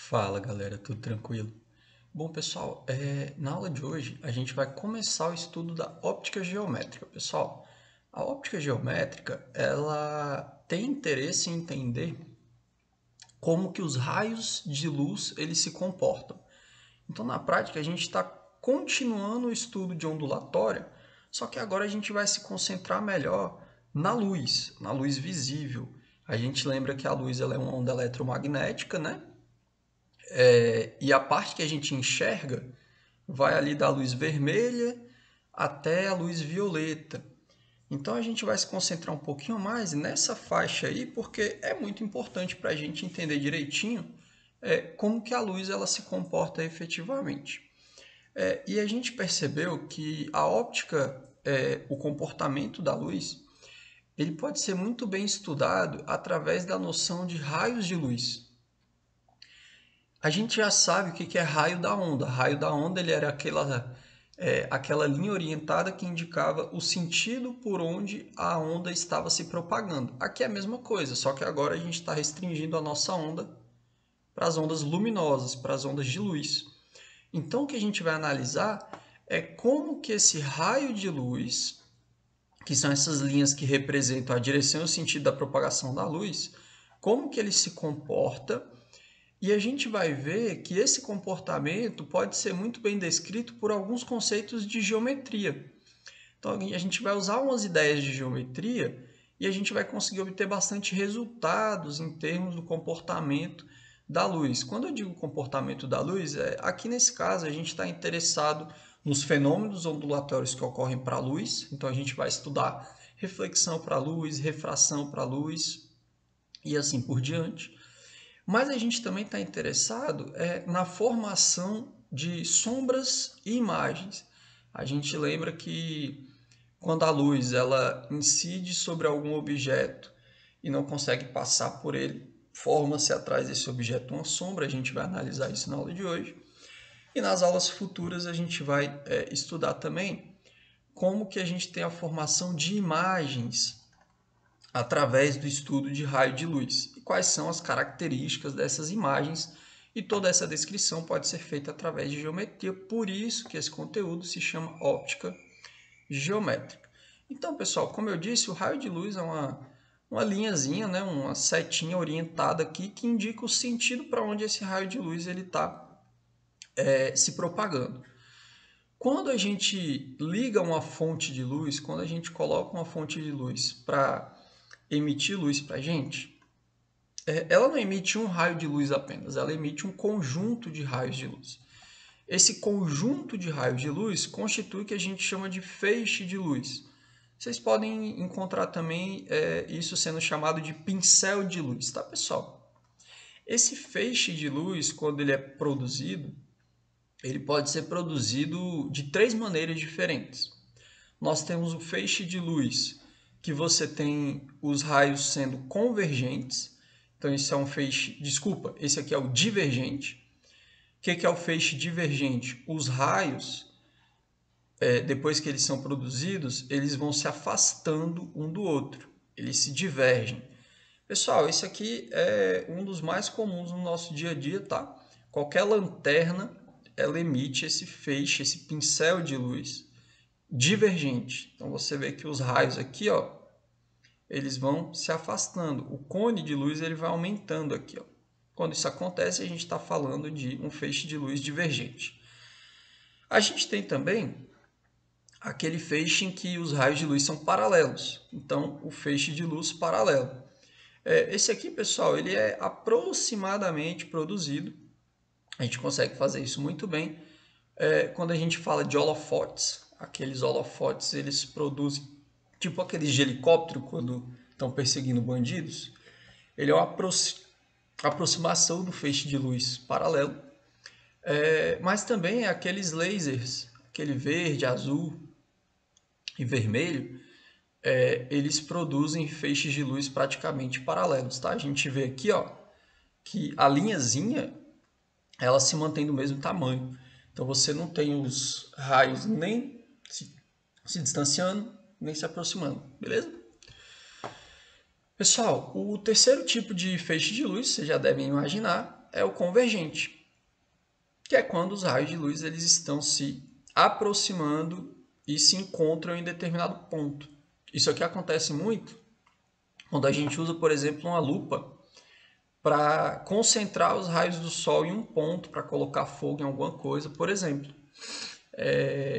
Fala galera, tudo tranquilo? Bom pessoal, na aula de hoje a gente vai começar o estudo da óptica geométrica. Pessoal, a óptica geométrica ela tem interesse em entender como que os raios de luz eles se comportam. Então na prática a gente está continuando o estudo de ondulatória, só que agora a gente vai se concentrar melhor na luz visível. A gente lembra que a luz ela é uma onda eletromagnética, né? E a parte que a gente enxerga vai ali da luz vermelha até a luz violeta. Então a gente vai se concentrar um pouquinho mais nessa faixa aí, porque é muito importante para a gente entender direitinho como que a luz ela se comporta efetivamente. E a gente percebeu que a óptica, o comportamento da luz, ele pode ser muito bem estudado através da noção de raios de luz. A gente já sabe o que é raio da onda. Raio da onda ele era aquela linha orientada que indicava o sentido por onde a onda estava se propagando. Aqui é a mesma coisa, só que agora a gente está restringindo a nossa onda para as ondas luminosas, para as ondas de luz. Então o que a gente vai analisar é como que esse raio de luz, que são essas linhas que representam a direção e o sentido da propagação da luz, como que ele se comporta. E a gente vai ver que esse comportamento pode ser muito bem descrito por alguns conceitos de geometria. Então, a gente vai usar umas ideias de geometria e a gente vai conseguir obter bastante resultados em termos do comportamento da luz. Quando eu digo comportamento da luz, aqui nesse caso a gente está interessado nos fenômenos ondulatórios que ocorrem para a luz. Então, a gente vai estudar reflexão para a luz, refração para a luz e assim por diante. Mas a gente também está interessado na formação de sombras e imagens. A gente lembra que quando a luz ela incide sobre algum objeto e não consegue passar por ele, forma-se atrás desse objeto uma sombra. A gente vai analisar isso na aula de hoje. E nas aulas futuras a gente vai estudar também como que a gente tem a formação de imagens através do estudo de raio de luz. E quais são as características dessas imagens? E toda essa descrição pode ser feita através de geometria, por isso que esse conteúdo se chama óptica geométrica. Então, pessoal, como eu disse, o raio de luz é uma linhazinha, né, uma setinha orientada aqui que indica o sentido para onde esse raio de luz ele está se propagando. Quando a gente liga uma fonte de luz, quando a gente coloca uma fonte de luz para emitir luz para a gente, ela não emite um raio de luz apenas, ela emite um conjunto de raios de luz. Esse conjunto de raios de luz constitui o que a gente chama de feixe de luz. Vocês podem encontrar também isso sendo chamado de pincel de luz, tá, pessoal? Esse feixe de luz, quando ele é produzido, ele pode ser produzido de três maneiras diferentes. Nós temos o feixe de luz, que você tem os raios sendo convergentes. Então, esse é um feixe, desculpa, esse aqui é o divergente. O que é o feixe divergente? Os raios, depois que eles são produzidos, eles vão se afastando um do outro. Eles se divergem. Pessoal, esse aqui é um dos mais comuns no nosso dia a dia, tá? Qualquer lanterna, ela emite esse feixe, esse pincel de luz divergente. Então você vê que os raios aqui, ó, eles vão se afastando. O cone de luz ele vai aumentando aqui, ó. Quando isso acontece, a gente está falando de um feixe de luz divergente. A gente tem também aquele feixe em que os raios de luz são paralelos. Então, o feixe de luz paralelo. Esse aqui, pessoal, ele é aproximadamente produzido. A gente consegue fazer isso muito bem quando a gente fala de holofotes. Aqueles holofotes, eles produzem tipo aqueles de helicóptero quando estão perseguindo bandidos. Ele é uma aproximação do feixe de luz paralelo. Mas também aqueles lasers, aquele verde, azul e vermelho, eles produzem feixes de luz praticamente paralelos, tá? A gente vê aqui, ó, que a linhazinha ela se mantém do mesmo tamanho. Então você não tem os raios nem se distanciando, nem se aproximando, beleza? Pessoal, o terceiro tipo de feixe de luz, vocês já devem imaginar, é o convergente, que é quando os raios de luz eles estão se aproximando e se encontram em determinado ponto. Isso aqui acontece muito quando a gente usa, por exemplo, uma lupa para concentrar os raios do Sol em um ponto, para colocar fogo em alguma coisa, por exemplo.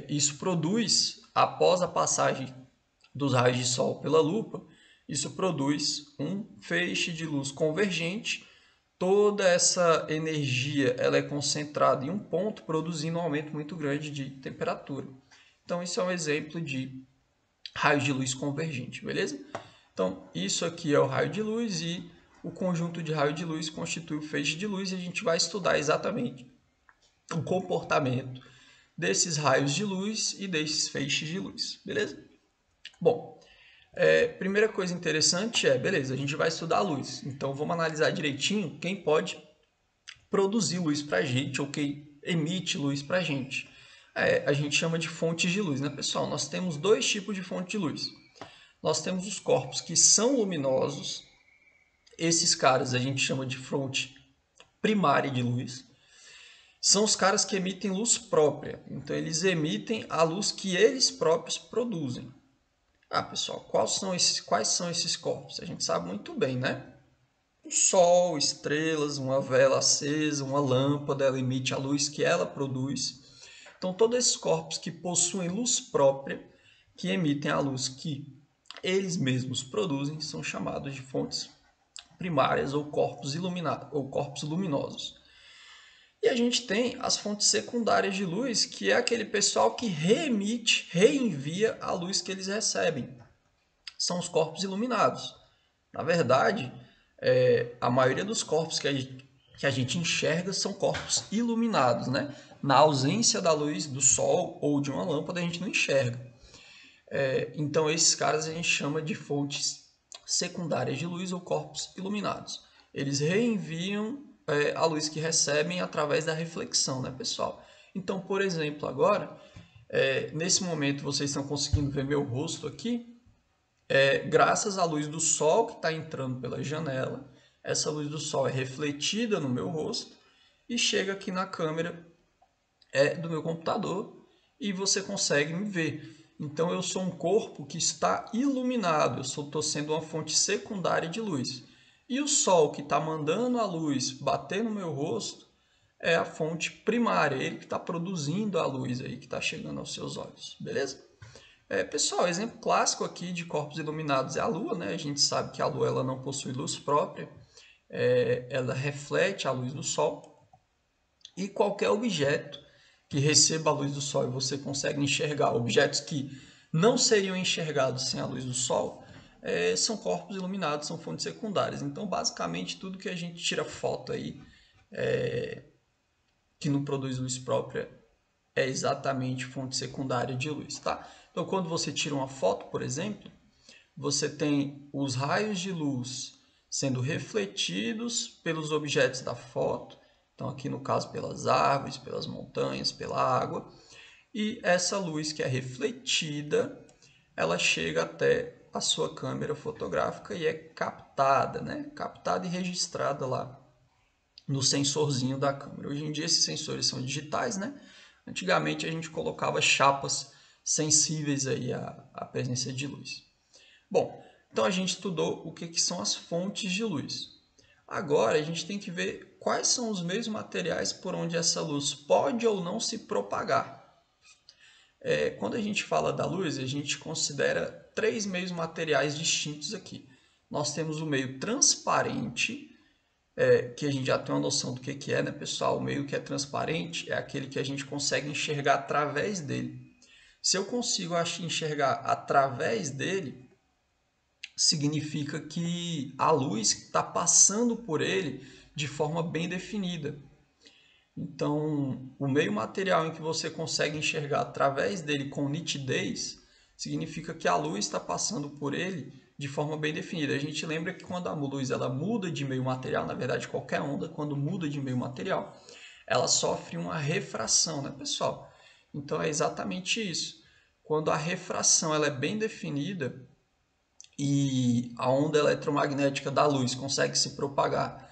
Isso produz, após a passagem dos raios de Sol pela lupa, isso produz um feixe de luz convergente. Toda essa energia ela é concentrada em um ponto, produzindo um aumento muito grande de temperatura. Então, isso é um exemplo de raio de luz convergente, beleza? Então, isso aqui é o raio de luz e o conjunto de raio de luz constitui o feixe de luz e a gente vai estudar exatamente o comportamento desses raios de luz e desses feixes de luz, beleza? Bom, primeira coisa interessante beleza, a gente vai estudar a luz, então vamos analisar direitinho quem pode produzir luz para a gente ou quem emite luz para a gente. A gente chama de fontes de luz, né, pessoal? Nós temos dois tipos de fonte de luz. Nós temos os corpos que são luminosos, esses caras a gente chama de fonte primária de luz. São os caras que emitem luz própria, então eles emitem a luz que eles próprios produzem. Pessoal, quais são esses corpos? A gente sabe muito bem, né? O Sol, estrelas, uma vela acesa, uma lâmpada, ela emite a luz que ela produz. Então, todos esses corpos que possuem luz própria, que emitem a luz que eles mesmos produzem, são chamados de fontes primárias ou corpos iluminados ou corpos luminosos. E a gente tem as fontes secundárias de luz, que é aquele pessoal que reenvia a luz que eles recebem. São os corpos iluminados. Na verdade, a maioria dos corpos que a gente enxerga são corpos iluminados, né? Na ausência da luz do sol ou de uma lâmpada, a gente não enxerga. Então, esses caras a gente chama de fontes secundárias de luz ou corpos iluminados. Eles reenviam a luz que recebem através da reflexão, né, pessoal? Então, por exemplo, agora, nesse momento vocês estão conseguindo ver meu rosto aqui, graças à luz do sol que está entrando pela janela. Essa luz do sol é refletida no meu rosto e chega aqui na câmera do meu computador e você consegue me ver. Então eu sou um corpo que está iluminado, eu estou sendo uma fonte secundária de luz. E o sol que está mandando a luz bater no meu rosto é a fonte primária, ele que está produzindo a luz aí que está chegando aos seus olhos, beleza? Pessoal, exemplo clássico aqui de corpos iluminados é a Lua, né? A gente sabe que a Lua ela não possui luz própria, ela reflete a luz do Sol e qualquer objeto que receba a luz do Sol e você consegue enxergar, objetos que não seriam enxergados sem a luz do Sol, são corpos iluminados, são fontes secundárias. Então, basicamente, tudo que a gente tira foto aí, que não produz luz própria, é exatamente fonte secundária de luz, tá? Então, quando você tira uma foto, por exemplo, você tem os raios de luz sendo refletidos pelos objetos da foto, então aqui no caso pelas árvores, pelas montanhas, pela água, e essa luz que é refletida, ela chega até a sua câmera fotográfica e é captada, né? Captada e registrada lá no sensorzinho da câmera. Hoje em dia esses sensores são digitais, né? Antigamente a gente colocava chapas sensíveis aí à presença de luz. Bom, então a gente estudou o que são as fontes de luz. Agora a gente tem que ver quais são os meios materiais por onde essa luz pode ou não se propagar. Quando a gente fala da luz, a gente considera três meios materiais distintos aqui. Nós temos o meio transparente, que a gente já tem uma noção do que é, né, pessoal? O meio que é transparente é aquele que a gente consegue enxergar através dele. Se eu consigo enxergar através dele, significa que a luz está passando por ele de forma bem definida. Então, o meio material em que você consegue enxergar através dele com nitidez, significa que a luz está passando por ele de forma bem definida. A gente lembra que quando a luz ela muda de meio material, na verdade qualquer onda, quando muda de meio material, ela sofre uma refração, né, pessoal? Então é exatamente isso. Quando a refração ela é bem definida e a onda eletromagnética da luz consegue se propagar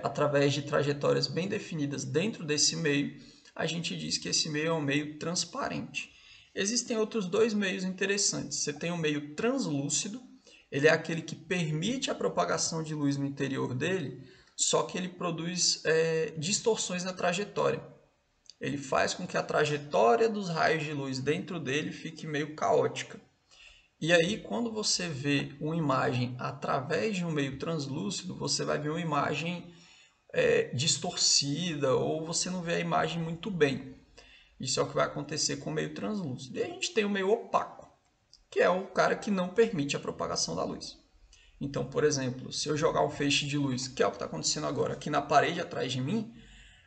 através de trajetórias bem definidas dentro desse meio, a gente diz que esse meio é um meio transparente. Existem outros dois meios interessantes. Você tem o meio translúcido, ele é aquele que permite a propagação de luz no interior dele, só que ele produz distorções na trajetória. Ele faz com que a trajetória dos raios de luz dentro dele fique meio caótica. E aí, quando você vê uma imagem através de um meio translúcido, você vai ver uma imagem distorcida ou você não vê a imagem muito bem. Isso é o que vai acontecer com o meio translúcido. E a gente tem o meio opaco, que é o cara que não permite a propagação da luz. Então, por exemplo, se eu jogar um feixe de luz, que é o que está acontecendo agora, aqui na parede atrás de mim,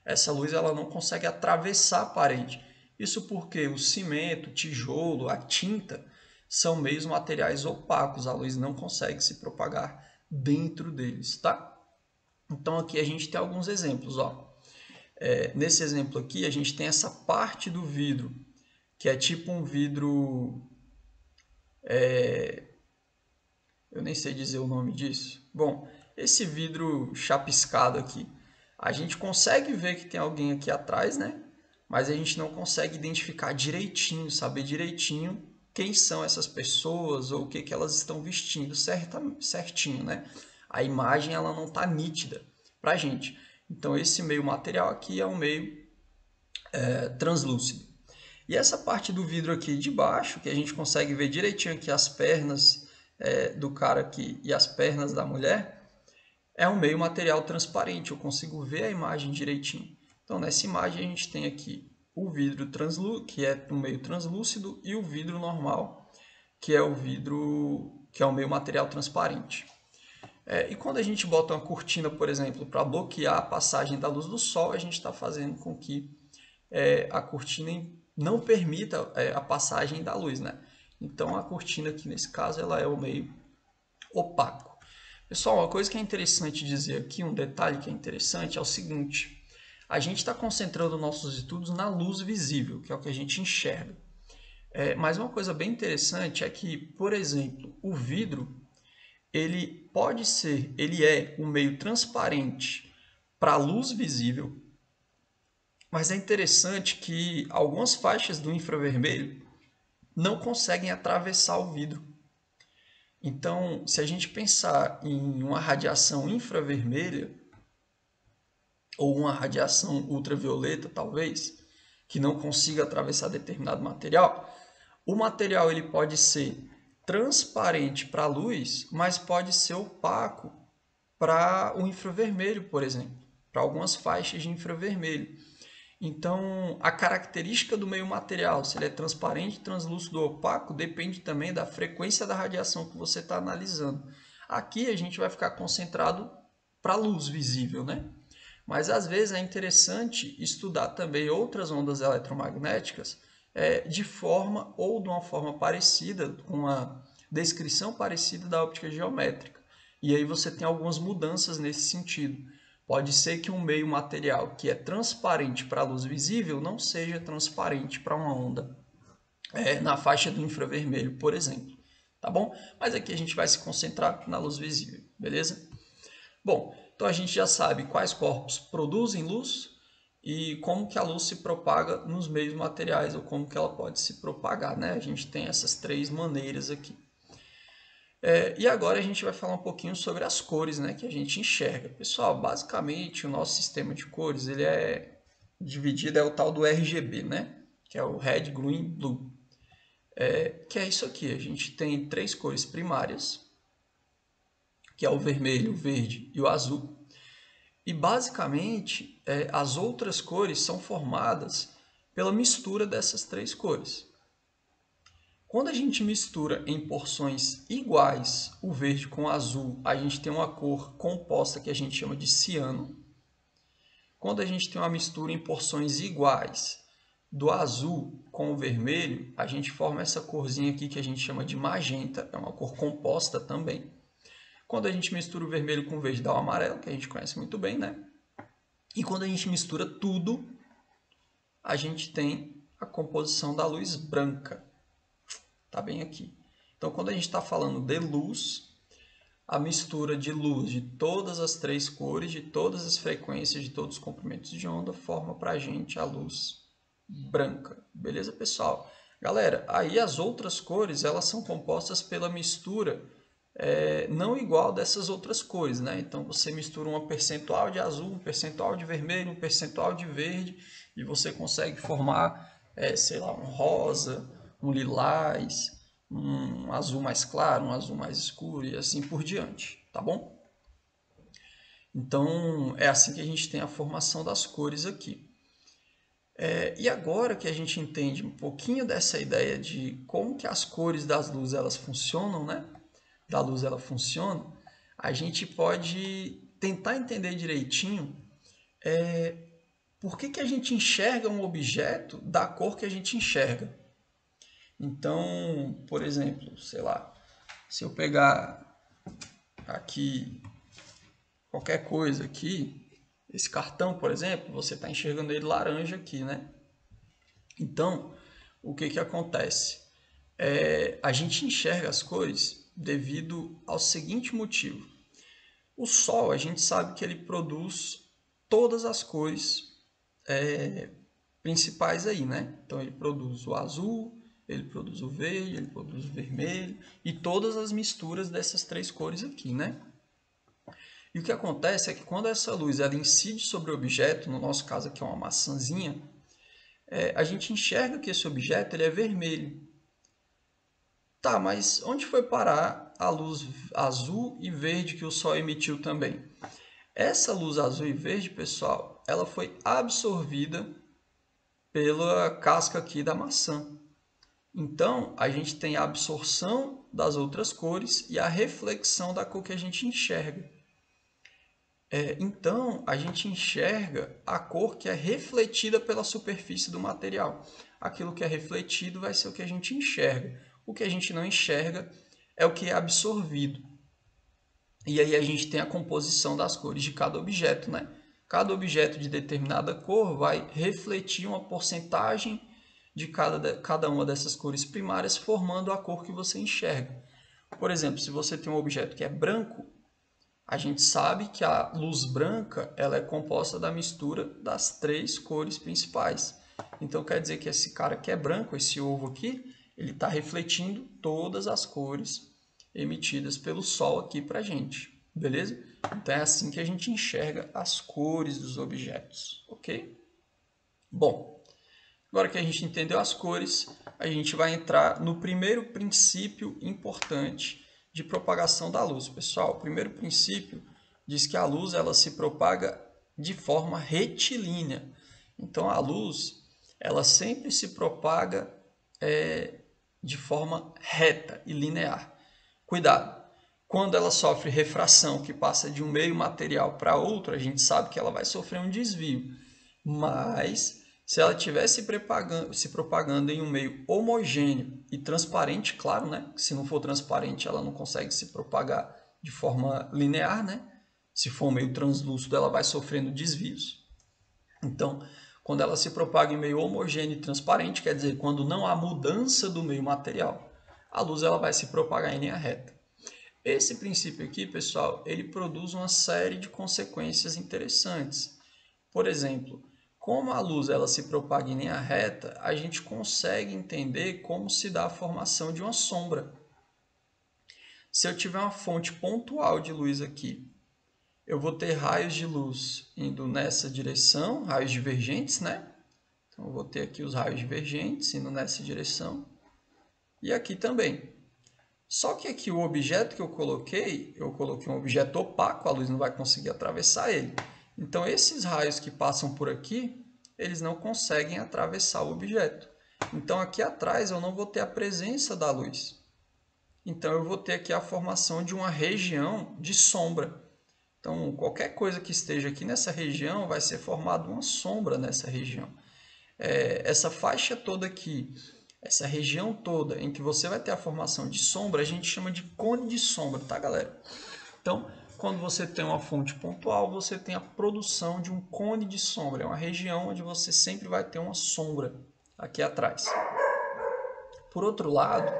essa luz ela não consegue atravessar a parede. Isso porque o cimento, o tijolo, a tinta são meios materiais opacos. A luz não consegue se propagar dentro deles, tá? Então aqui a gente tem alguns exemplos, ó. Nesse exemplo aqui a gente tem essa parte do vidro, que é tipo um vidro... eu nem sei dizer o nome disso. Bom, esse vidro chapiscado aqui, a gente consegue ver que tem alguém aqui atrás, né? Mas a gente não consegue identificar direitinho, saber direitinho quem são essas pessoas ou o que elas estão vestindo certinho, né? A imagem ela não está nítida para a gente. Então esse meio material aqui é um meio translúcido. E essa parte do vidro aqui de baixo, que a gente consegue ver direitinho aqui as pernas do cara aqui e as pernas da mulher, é um meio material transparente, eu consigo ver a imagem direitinho. Então, nessa imagem, a gente tem aqui o vidro translúcido, que é um meio translúcido, e o vidro normal, que é o vidro, que é um meio material transparente. E quando a gente bota uma cortina, por exemplo, para bloquear a passagem da luz do sol, a gente está fazendo com que a cortina não permita a passagem da luz, né? Então, a cortina aqui, nesse caso, ela é o meio opaco. Pessoal, uma coisa que é interessante dizer aqui, um detalhe que é interessante é o seguinte: a gente está concentrando nossos estudos na luz visível, que é o que a gente enxerga. Mas uma coisa bem interessante é que, por exemplo, o vidro, ele é um meio transparente para a luz visível, mas é interessante que algumas faixas do infravermelho não conseguem atravessar o vidro. Então, se a gente pensar em uma radiação infravermelha, ou uma radiação ultravioleta, talvez, que não consiga atravessar determinado material, o material ele pode ser transparente para a luz, mas pode ser opaco para o infravermelho, por exemplo, para algumas faixas de infravermelho. Então, a característica do meio material, se ele é transparente, translúcido ou opaco, depende também da frequência da radiação que você está analisando. Aqui a gente vai ficar concentrado para a luz visível, né? Mas às vezes é interessante estudar também outras ondas eletromagnéticas de forma ou de uma forma parecida, com uma descrição parecida da óptica geométrica. E aí você tem algumas mudanças nesse sentido. Pode ser que um meio material que é transparente para a luz visível não seja transparente para uma onda na faixa do infravermelho, por exemplo. Tá bom? Mas aqui a gente vai se concentrar na luz visível, beleza? Bom, então a gente já sabe quais corpos produzem luz e como que a luz se propaga nos meios materiais ou como que ela pode se propagar, né? A gente tem essas três maneiras aqui. E agora a gente vai falar um pouquinho sobre as cores, né, que a gente enxerga. Pessoal, basicamente o nosso sistema de cores ele é dividido, é o tal do RGB, né? Que é o Red, Green, Blue. Que é isso aqui, a gente tem três cores primárias, que é o vermelho, o verde e o azul. E basicamente as outras cores são formadas pela mistura dessas três cores. Quando a gente mistura em porções iguais o verde com o azul, a gente tem uma cor composta que a gente chama de ciano. Quando a gente tem uma mistura em porções iguais do azul com o vermelho, a gente forma essa corzinha aqui que a gente chama de magenta, é uma cor composta também. Quando a gente mistura o vermelho com o verde, dá o amarelo, que a gente conhece muito bem, né? E quando a gente mistura tudo, a gente tem a composição da luz branca. Tá bem aqui. Então, quando a gente está falando de luz, a mistura de luz de todas as três cores, de todas as frequências, de todos os comprimentos de onda, forma para a gente a luz branca. Beleza, pessoal? Galera, aí as outras cores, elas são compostas pela mistura não igual dessas outras cores, né? Então você mistura uma percentual de azul, um percentual de vermelho, um percentual de verde, e você consegue formar, sei lá, um rosa, um lilás, um azul mais claro, um azul mais escuro e assim por diante, tá bom? Então é assim que a gente tem a formação das cores aqui. E agora que a gente entende um pouquinho dessa ideia de como que as cores das luzes elas funcionam, né? Da luz ela funciona, a gente pode tentar entender direitinho por que a gente enxerga um objeto da cor que a gente enxerga. Então, por exemplo, sei lá, se eu pegar aqui qualquer coisa aqui, esse cartão, por exemplo, você está enxergando ele laranja aqui, né? Então, o que acontece? A gente enxerga as cores devido ao seguinte motivo. O Sol, a gente sabe que ele produz todas as cores principais aí, né? Então ele produz o azul, ele produz o verde, ele produz o vermelho e todas as misturas dessas três cores aqui, né? E o que acontece é que quando essa luz ela incide sobre o objeto, no nosso caso aqui é uma maçãzinha, a gente enxerga que esse objeto ele é vermelho. Tá, mas onde foi parar a luz azul e verde que o Sol emitiu também? Essa luz azul e verde, pessoal, ela foi absorvida pela casca aqui da maçã. Então, a gente tem a absorção das outras cores e a reflexão da cor que a gente enxerga. Então, a gente enxerga a cor que é refletida pela superfície do material. Aquilo que é refletido vai ser o que a gente enxerga. O que a gente não enxerga é o que é absorvido. E aí a gente tem a composição das cores de cada objeto, né? Cada objeto de determinada cor vai refletir uma porcentagem de cada uma dessas cores primárias, formando a cor que você enxerga. Por exemplo, se você tem um objeto que é branco, a gente sabe que a luz branca ela é composta da mistura das três cores principais. Então quer dizer que esse cara que é branco, esse ovo aqui, ele está refletindo todas as cores emitidas pelo Sol aqui para a gente, beleza? Então é assim que a gente enxerga as cores dos objetos, ok? Bom, agora que a gente entendeu as cores, a gente vai entrar no primeiro princípio importante de propagação da luz. Pessoal, o primeiro princípio diz que a luz ela se propaga de forma retilínea. Então, a luz ela sempre se propaga de forma reta e linear. Cuidado! Quando ela sofre refração, que passa de um meio material para outro, a gente sabe que ela vai sofrer um desvio. Mas se ela estiver se propagando em um meio homogêneo e transparente, claro, né? Se não for transparente, ela não consegue se propagar de forma linear, né? Se for um meio translúcido, ela vai sofrendo desvios. Então, quando ela se propaga em meio homogêneo e transparente, quer dizer, quando não há mudança do meio material, a luz ela vai se propagar em linha reta. Esse princípio aqui, pessoal, ele produz uma série de consequências interessantes. Por exemplo, como a luz ela se propaga em linha reta, a gente consegue entender como se dá a formação de uma sombra. Se eu tiver uma fonte pontual de luz aqui, eu vou ter raios de luz indo nessa direção, raios divergentes, né? Então, eu vou ter aqui os raios divergentes indo nessa direção. E aqui também. Só que aqui o objeto que eu coloquei um objeto opaco, a luz não vai conseguir atravessar ele. Então, esses raios que passam por aqui, eles não conseguem atravessar o objeto. Então, aqui atrás eu não vou ter a presença da luz. Então, eu vou ter aqui a formação de uma região de sombra. Então, qualquer coisa que esteja aqui nessa região vai ser formada uma sombra nessa região. Essa faixa toda aqui, essa região toda em que você vai ter a formação de sombra, a gente chama de cone de sombra, tá, galera? Então, quando você tem uma fonte pontual, você tem a produção de um cone de sombra. É uma região onde você sempre vai ter uma sombra aqui atrás. Por outro lado,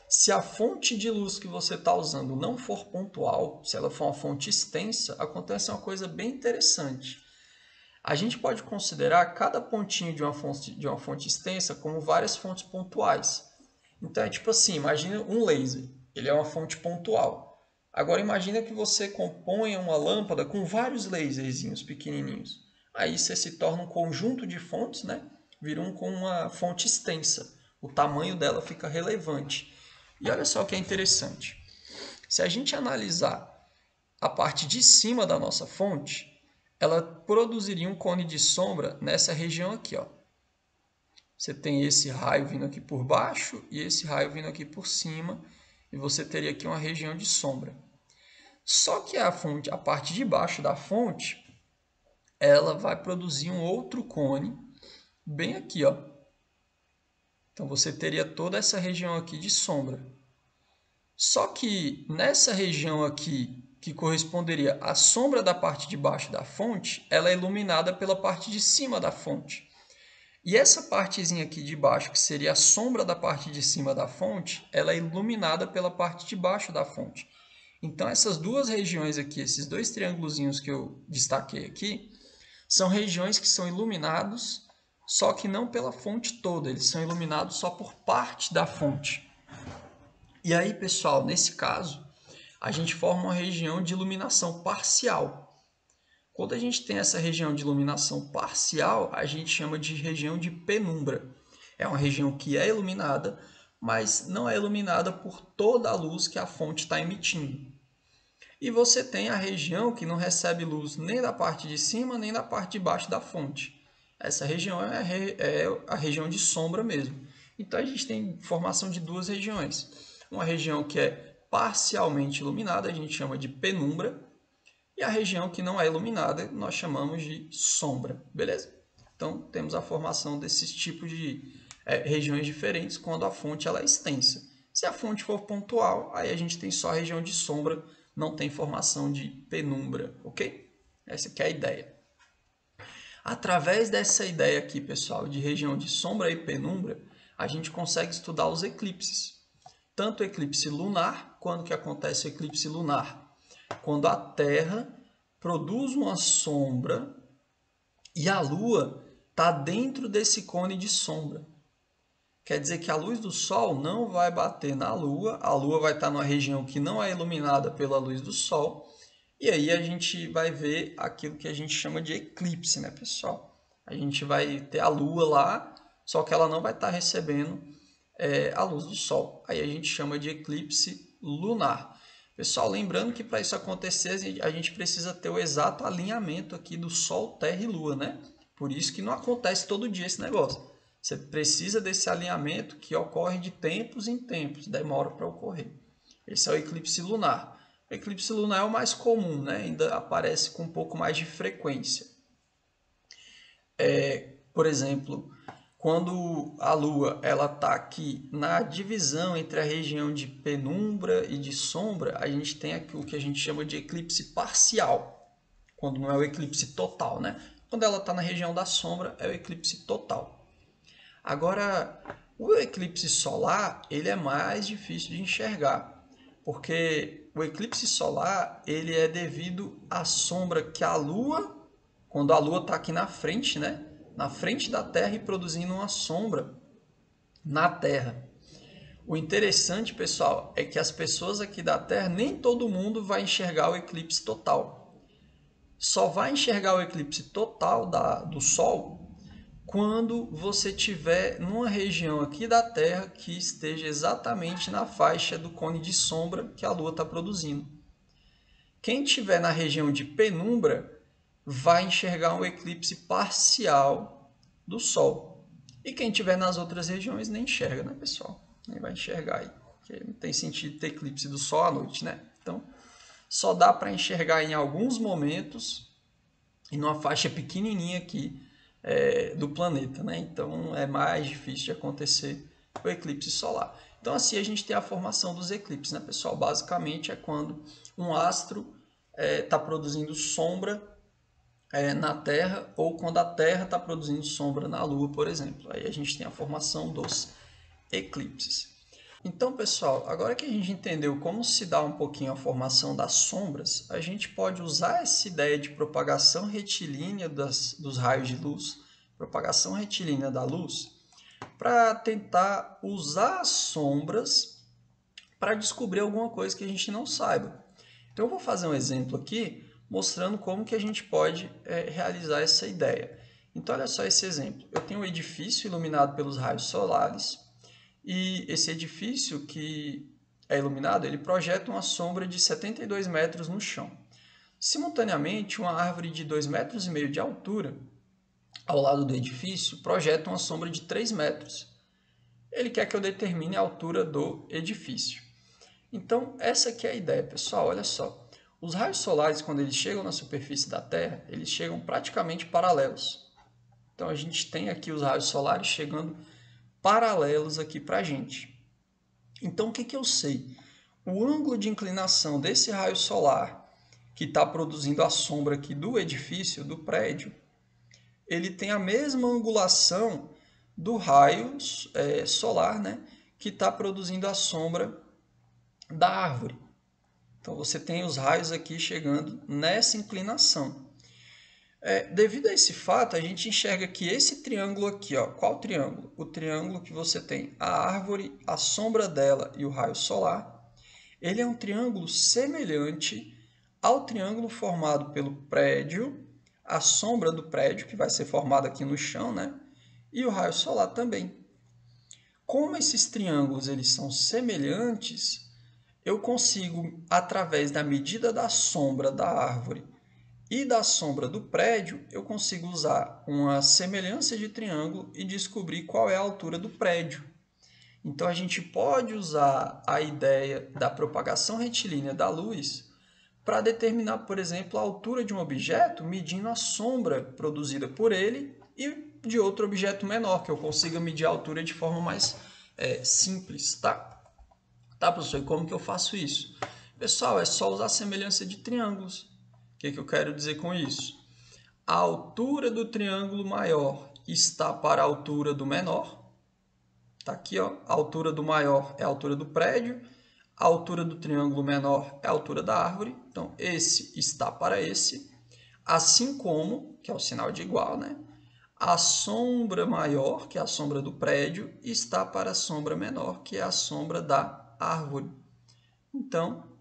Se a fonte de luz que você está usando não for pontual, se ela for uma fonte extensa, acontece uma coisa bem interessante. A gente pode considerar cada pontinho de uma fonte extensa como várias fontes pontuais. Então é tipo assim, imagina um laser, ele é uma fonte pontual. Agora imagina que você componha uma lâmpada com vários laserzinhos pequenininhos. Aí você se torna um conjunto de fontes, né? Vira um com uma fonte extensa. O tamanho dela fica relevante. E olha só o que é interessante. Se a gente analisar a parte de cima da nossa fonte, ela produziria um cone de sombra nessa região aqui, ó. Você tem esse raio vindo aqui por baixo e esse raio vindo aqui por cima, e você teria aqui uma região de sombra. Só que a parte de baixo da fonte, ela vai produzir um outro cone bem aqui, ó. Então você teria toda essa região aqui de sombra. Só que nessa região aqui, que corresponderia à sombra da parte de baixo da fonte, ela é iluminada pela parte de cima da fonte. E essa partezinha aqui de baixo, que seria a sombra da parte de cima da fonte, ela é iluminada pela parte de baixo da fonte. Então essas duas regiões aqui, esses dois triângulozinhos que eu destaquei aqui, são regiões que são iluminados, só que não pela fonte toda, eles são iluminados só por parte da fonte. E aí, pessoal, nesse caso, a gente forma uma região de iluminação parcial. Quando a gente tem essa região de iluminação parcial, a gente chama de região de penumbra. É uma região que é iluminada, mas não é iluminada por toda a luz que a fonte está emitindo. E você tem a região que não recebe luz nem da parte de cima, nem da parte de baixo da fonte. Essa região é a região de sombra mesmo. Então a gente tem formação de duas regiões. Uma região que é parcialmente iluminada, a gente chama de penumbra, e a região que não é iluminada, nós chamamos de sombra, beleza? Então temos a formação desses tipos de regiões diferentes quando a fonte ela é extensa. Se a fonte for pontual, aí a gente tem só a região de sombra, não tem formação de penumbra, ok? Essa aqui é a ideia. Através dessa ideia aqui, pessoal, de região de sombra e penumbra, a gente consegue estudar os eclipses. Tanto o eclipse lunar, quando que acontece o eclipse lunar? Quando a Terra produz uma sombra e a Lua está dentro desse cone de sombra. Quer dizer que a luz do Sol não vai bater na Lua, a Lua vai estar numa região que não é iluminada pela luz do Sol, e aí a gente vai ver aquilo que a gente chama de eclipse, né, pessoal? A gente vai ter a Lua lá, só que ela não vai estar recebendo a luz do Sol. Aí a gente chama de eclipse lunar. Pessoal, lembrando que para isso acontecer, a gente precisa ter o exato alinhamento aqui do Sol, Terra e Lua, né? Por isso que não acontece todo dia esse negócio. Você precisa desse alinhamento que ocorre de tempos em tempos, demora para ocorrer. Esse é o eclipse lunar. O eclipse lunar é o mais comum, né? Ainda aparece com um pouco mais de frequência. Por exemplo, quando a Lua ela está aqui na divisão entre a região de penumbra e de sombra, a gente tem aqui o que a gente chama de eclipse parcial, quando não é o eclipse total, né? Quando ela está na região da sombra, é o eclipse total. Agora, o eclipse solar ele é mais difícil de enxergar, porque o eclipse solar ele é devido à sombra que a Lua, quando a Lua está aqui na frente, né? Na frente da Terra e produzindo uma sombra na Terra. O interessante, pessoal, é que as pessoas aqui da Terra, nem todo mundo vai enxergar o eclipse total. Só vai enxergar o eclipse total do Sol quando você estiver numa região aqui da Terra que esteja exatamente na faixa do cone de sombra que a Lua está produzindo. Quem estiver na região de penumbra vai enxergar um eclipse parcial do Sol. E quem estiver nas outras regiões nem enxerga, né, pessoal? Nem vai enxergar aí, porque não tem sentido ter eclipse do Sol à noite, né? Então, só dá para enxergar em alguns momentos e numa faixa pequenininha aqui do planeta, né? Então é mais difícil de acontecer o eclipse solar. Então assim a gente tem a formação dos eclipses, né, pessoal? Basicamente é quando um astro está produzindo sombra na Terra ou quando a Terra está produzindo sombra na Lua, por exemplo. Aí a gente tem a formação dos eclipses. Então, pessoal, agora que a gente entendeu como se dá um pouquinho a formação das sombras, a gente pode usar essa ideia de propagação retilínea dos raios de luz, propagação retilínea da luz, para tentar usar as sombras para descobrir alguma coisa que a gente não saiba. Então, eu vou fazer um exemplo aqui mostrando como que a gente pode realizar essa ideia. Então, olha só esse exemplo. Eu tenho um edifício iluminado pelos raios solares, e esse edifício que é iluminado, ele projeta uma sombra de 72 metros no chão. Simultaneamente, uma árvore de 2,5 metros de altura, ao lado do edifício, projeta uma sombra de 3 metros. Ele quer que eu determine a altura do edifício. Então, essa aqui é a ideia, pessoal. Olha só. Os raios solares, quando eles chegam na superfície da Terra, eles chegam praticamente paralelos. Então, a gente tem aqui os raios solares chegando paralelos aqui para a gente. Então, o que eu sei? O ângulo de inclinação desse raio solar que está produzindo a sombra aqui do edifício, do prédio, ele tem a mesma angulação do raio solar, né, que está produzindo a sombra da árvore. Então, você tem os raios aqui chegando nessa inclinação. Devido a esse fato, a gente enxerga que esse triângulo aqui, ó, qual triângulo? O triângulo que você tem a árvore, a sombra dela e o raio solar, ele é um triângulo semelhante ao triângulo formado pelo prédio, a sombra do prédio, que vai ser formada aqui no chão, né? E o raio solar também. Como esses triângulos eles são semelhantes, eu consigo, através da medida da sombra da árvore e da sombra do prédio, eu consigo usar uma semelhança de triângulo e descobrir qual é a altura do prédio. Então, a gente pode usar a ideia da propagação retilínea da luz para determinar, por exemplo, a altura de um objeto medindo a sombra produzida por ele e de outro objeto menor, que eu consiga medir a altura de forma mais simples, tá? Tá, professor? E como que eu faço isso? Pessoal, é só usar a semelhança de triângulos. O que eu quero dizer com isso? A altura do triângulo maior está para a altura do menor. Tá aqui, ó. A altura do maior é a altura do prédio. A altura do triângulo menor é a altura da árvore. Então, esse está para esse. Assim como, que é o sinal de igual, né? A sombra maior, que é a sombra do prédio, está para a sombra menor, que é a sombra da árvore. Então,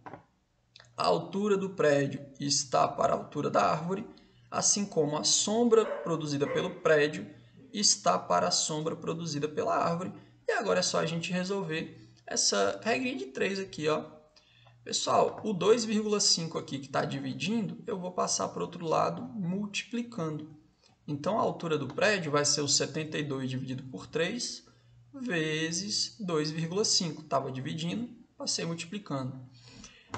a altura do prédio está para a altura da árvore, assim como a sombra produzida pelo prédio está para a sombra produzida pela árvore. E agora é só a gente resolver essa regrinha de 3 aqui, ó. Pessoal, o 2,5 aqui que está dividindo, eu vou passar para o outro lado multiplicando. Então, a altura do prédio vai ser o 72 dividido por 3 vezes 2,5. Estava dividindo, passei multiplicando.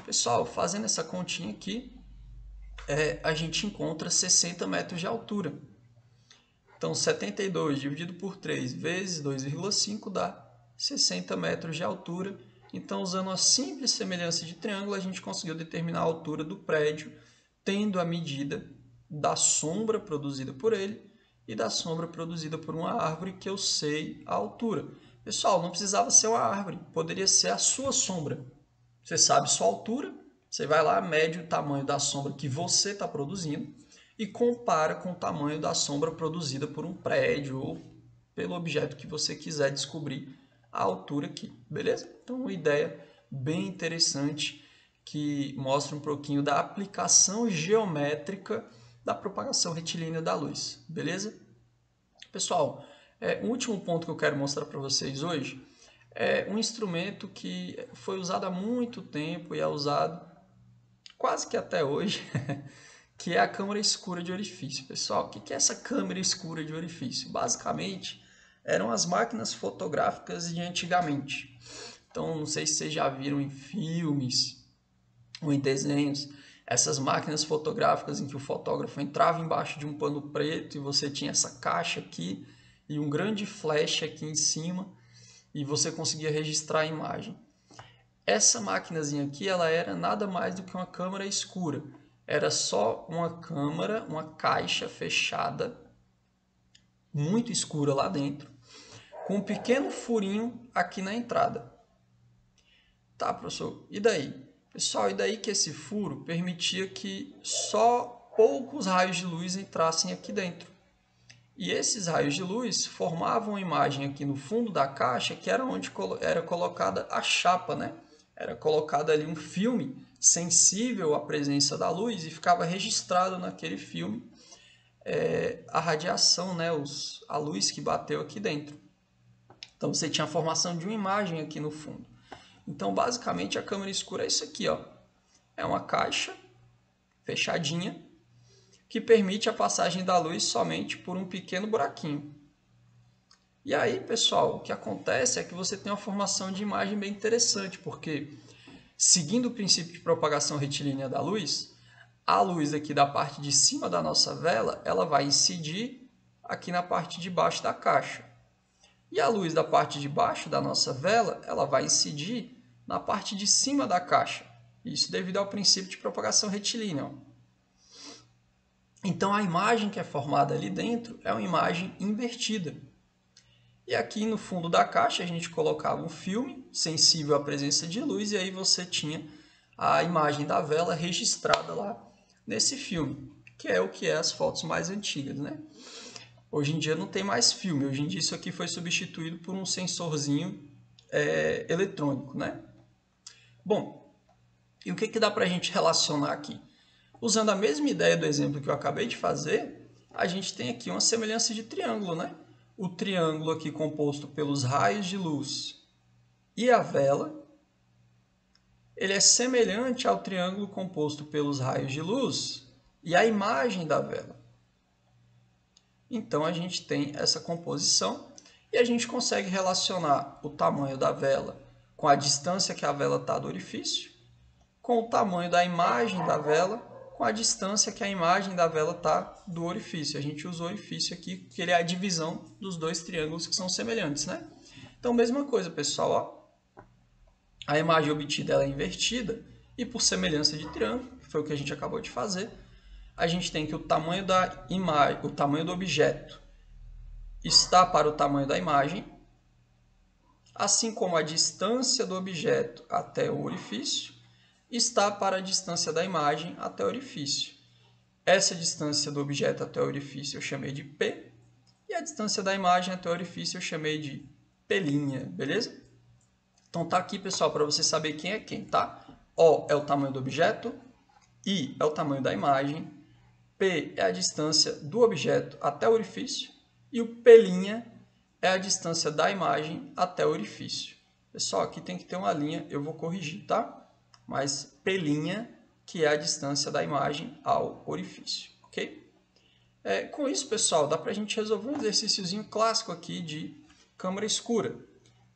Pessoal, fazendo essa continha aqui, a gente encontra 60 metros de altura. Então, 72 dividido por 3 vezes 2,5 dá 60 metros de altura. Então, usando uma simples semelhança de triângulo, a gente conseguiu determinar a altura do prédio, tendo a medida da sombra produzida por ele e da sombra produzida por uma árvore, que eu sei a altura. Pessoal, não precisava ser uma árvore, poderia ser a sua sombra. Você sabe sua altura, você vai lá, mede o tamanho da sombra que você está produzindo e compara com o tamanho da sombra produzida por um prédio ou pelo objeto que você quiser descobrir a altura aqui, beleza? Então, uma ideia bem interessante que mostra um pouquinho da aplicação geométrica da propagação retilínea da luz, beleza? Pessoal, o último ponto que eu quero mostrar para vocês hoje é um instrumento que foi usado há muito tempo e é usado quase que até hoje, que é a câmara escura de orifício. Pessoal, o que é essa câmara escura de orifício? Basicamente, eram as máquinas fotográficas de antigamente. Então, não sei se vocês já viram em filmes ou em desenhos, essas máquinas fotográficas em que o fotógrafo entrava embaixo de um pano preto e você tinha essa caixa aqui e um grande flash aqui em cima e você conseguia registrar a imagem. Essa maquinazinha aqui, ela era nada mais do que uma câmara escura. Era só uma câmara, uma caixa fechada, muito escura lá dentro, com um pequeno furinho aqui na entrada. Tá, professor, e daí? Pessoal, e daí que esse furo permitia que só poucos raios de luz entrassem aqui dentro. E esses raios de luz formavam uma imagem aqui no fundo da caixa, que era onde era colocada a chapa, né? Era colocado ali um filme sensível à presença da luz e ficava registrado naquele filme a radiação, né? A luz que bateu aqui dentro. Então você tinha a formação de uma imagem aqui no fundo. Então basicamente a câmera escura é isso aqui, ó. É uma caixa fechadinha que permite a passagem da luz somente por um pequeno buraquinho. E aí, pessoal, o que acontece é que você tem uma formação de imagem bem interessante, porque seguindo o princípio de propagação retilínea da luz, a luz aqui da parte de cima da nossa vela, ela vai incidir aqui na parte de baixo da caixa. E a luz da parte de baixo da nossa vela, ela vai incidir na parte de cima da caixa. Isso devido ao princípio de propagação retilínea. Então a imagem que é formada ali dentro é uma imagem invertida. E aqui no fundo da caixa a gente colocava um filme sensível à presença de luz e aí você tinha a imagem da vela registrada lá nesse filme, que é o que é as fotos mais antigas, né? Hoje em dia não tem mais filme, hoje em dia isso aqui foi substituído por um sensorzinho eletrônico, né? Bom, e o que dá para a gente relacionar aqui? Usando a mesma ideia do exemplo que eu acabei de fazer, a gente tem aqui uma semelhança de triângulo, né? O triângulo aqui composto pelos raios de luz e a vela, ele é semelhante ao triângulo composto pelos raios de luz e a imagem da vela. Então a gente tem essa composição e a gente consegue relacionar o tamanho da vela com a distância que a vela está do orifício, com o tamanho da imagem da vela, com a distância que a imagem da vela está do orifício. A gente usa o orifício aqui, que ele é a divisão dos dois triângulos que são semelhantes, né? Então, mesma coisa, pessoal. Ó. A imagem obtida ela é invertida e, por semelhança de triângulo, que foi o que a gente acabou de fazer, a gente tem que o tamanho da imagem, o tamanho do objeto está para o tamanho da imagem, assim como a distância do objeto até o orifício está para a distância da imagem até o orifício. Essa distância do objeto até o orifício eu chamei de P, e a distância da imagem até o orifício eu chamei de P', beleza? Então tá aqui, pessoal, para você saber quem é quem, tá? O é o tamanho do objeto, I é o tamanho da imagem, P é a distância do objeto até o orifício, e o P' é a distância da imagem até o orifício. Pessoal, aqui tem que ter uma linha, eu vou corrigir, tá? Mas P', que é a distância da imagem ao orifício, ok? Com isso, pessoal, dá para a gente resolver um exercíciozinho clássico aqui de câmara escura.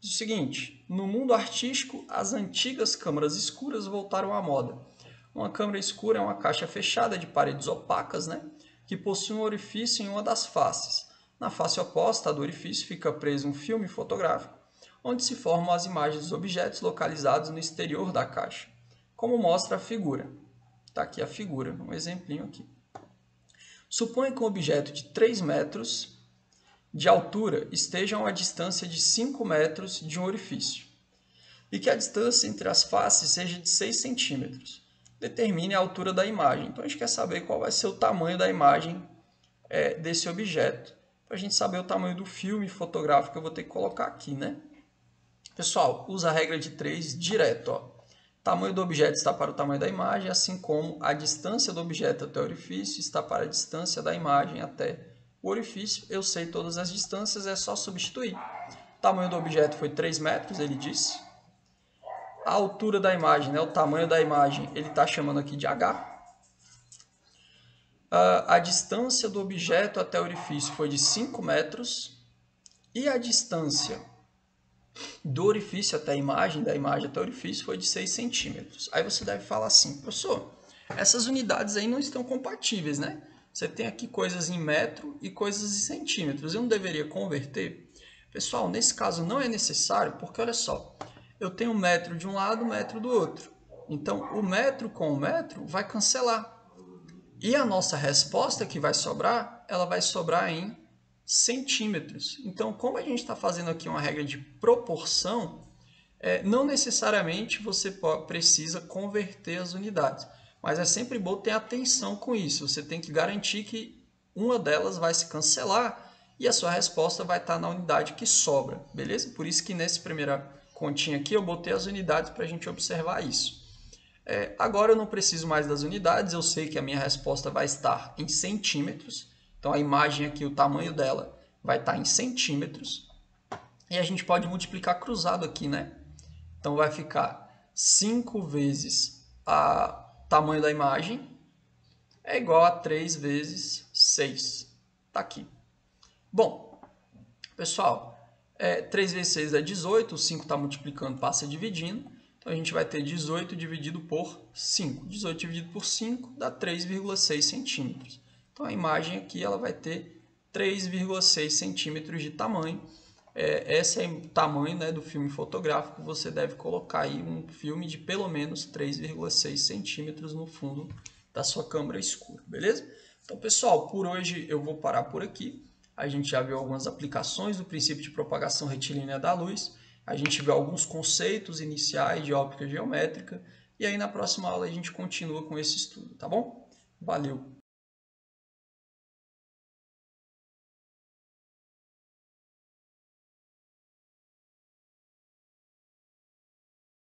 Diz o seguinte, no mundo artístico, as antigas câmaras escuras voltaram à moda. Uma câmara escura é uma caixa fechada de paredes opacas, né, que possui um orifício em uma das faces. Na face oposta do orifício fica preso um filme fotográfico, onde se formam as imagens dos objetos localizados no exterior da caixa, como mostra a figura. Está aqui a figura, um exemplinho aqui. Suponha que um objeto de 3 metros de altura esteja a uma distância de 5 metros de um orifício e que a distância entre as faces seja de 6 centímetros. Determine a altura da imagem. Então a gente quer saber qual vai ser o tamanho da imagem desse objeto, para a gente saber o tamanho do filme fotográfico que eu vou ter que colocar aqui, né? Pessoal, usa a regra de 3 direto, ó. O tamanho do objeto está para o tamanho da imagem, assim como a distância do objeto até o orifício está para a distância da imagem até o orifício. Eu sei todas as distâncias, é só substituir. O tamanho do objeto foi 3 metros, ele disse. A altura da imagem, né, o tamanho da imagem, ele está chamando aqui de H. A distância do objeto até o orifício foi de 5 metros. E a distância do orifício até a imagem, da imagem até o orifício, foi de 6 centímetros. Aí você deve falar assim, professor, essas unidades aí não estão compatíveis, né? Você tem aqui coisas em metro e coisas em centímetros. Eu não deveria converter? Pessoal, nesse caso não é necessário, porque olha só, eu tenho metro de um lado, metro do outro. Então, o metro com o metro vai cancelar. E a nossa resposta que vai sobrar, ela vai sobrar em centímetros. Então, como a gente está fazendo aqui uma regra de proporção, Não necessariamente você precisa converter as unidades, mas é sempre bom ter atenção com isso. Você tem que garantir que uma delas vai se cancelar e a sua resposta vai estar na unidade que sobra, beleza? Por isso que nessa primeira continha aqui eu botei as unidades para a gente observar isso. Agora eu não preciso mais das unidades, eu sei que a minha resposta vai estar em centímetros. Então a imagem aqui, o tamanho dela vai estar em centímetros. E a gente pode multiplicar cruzado aqui, né? Então vai ficar 5 vezes o tamanho da imagem é igual a 3 vezes 6. Tá aqui. Bom, pessoal, 3 vezes 6 é 18, o 5 está multiplicando, passa dividindo. Então a gente vai ter 18 dividido por 5. 18 dividido por 5 dá 3,6 centímetros. Então a imagem aqui ela vai ter 3,6 centímetros de tamanho. Esse é o tamanho, né, do filme fotográfico. Você deve colocar aí um filme de pelo menos 3,6 centímetros no fundo da sua câmera escura, beleza? Então, pessoal, por hoje eu vou parar por aqui. A gente já viu algumas aplicações do princípio de propagação retilínea da luz. A gente viu alguns conceitos iniciais de óptica geométrica. E aí na próxima aula a gente continua com esse estudo, tá bom? Valeu!